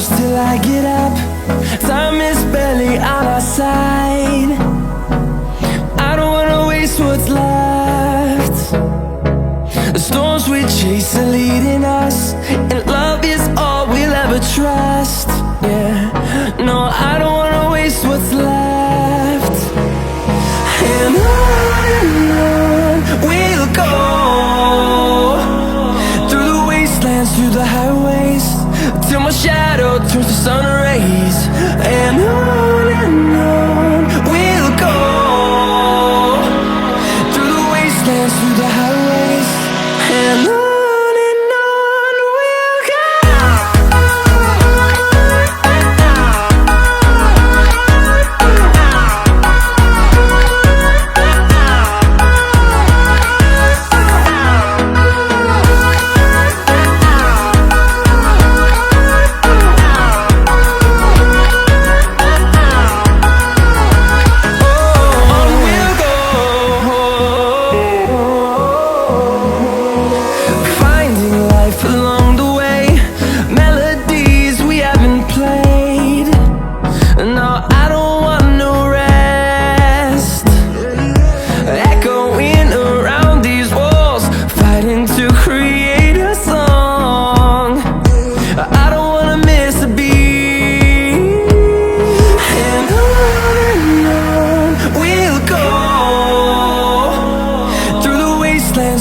close till I get up. Time is barely on our side. I don't wanna waste what's left. The storms we chase are leading us, and love is all we'll ever trust. Yeah, no, I don't wanna waste what's left. And on we'll go, through the wastelands, through the highways, till my shadow turns to sun rays. And on we'll go, through the wastelands, through the highways, and on we'll go.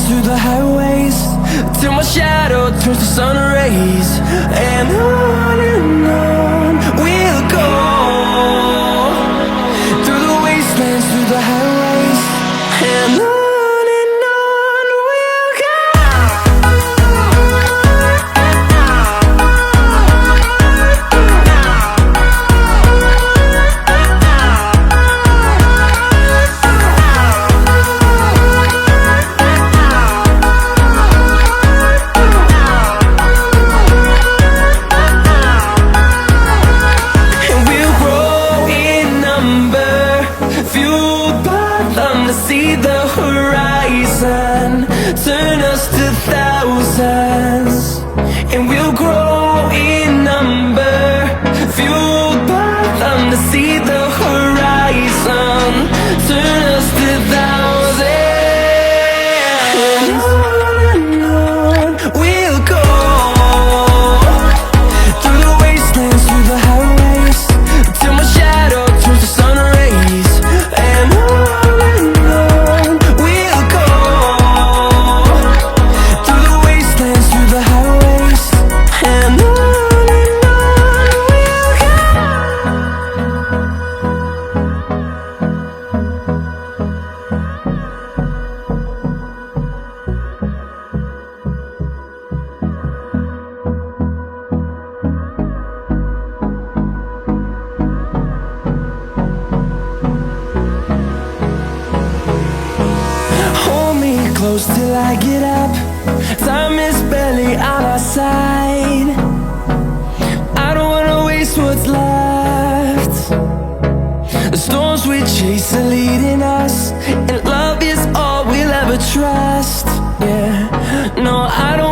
Through the highways, till my shadow turns to sun rays. And on we'll go, through the wastelands, through the highways, and on we'll go. See the horizon, turn us to thousands, and we'll grow in number, fueled by them. To see the horizon, turn us to thousands, and on we'll go, through the wastelands, through the highways, till my shadow turns to sun rays. And close till I get up. Time is barely on our side. I don't wanna waste what's left. The storms we chase are leading us, and love is all we'll ever trust. Yeah, no, I don't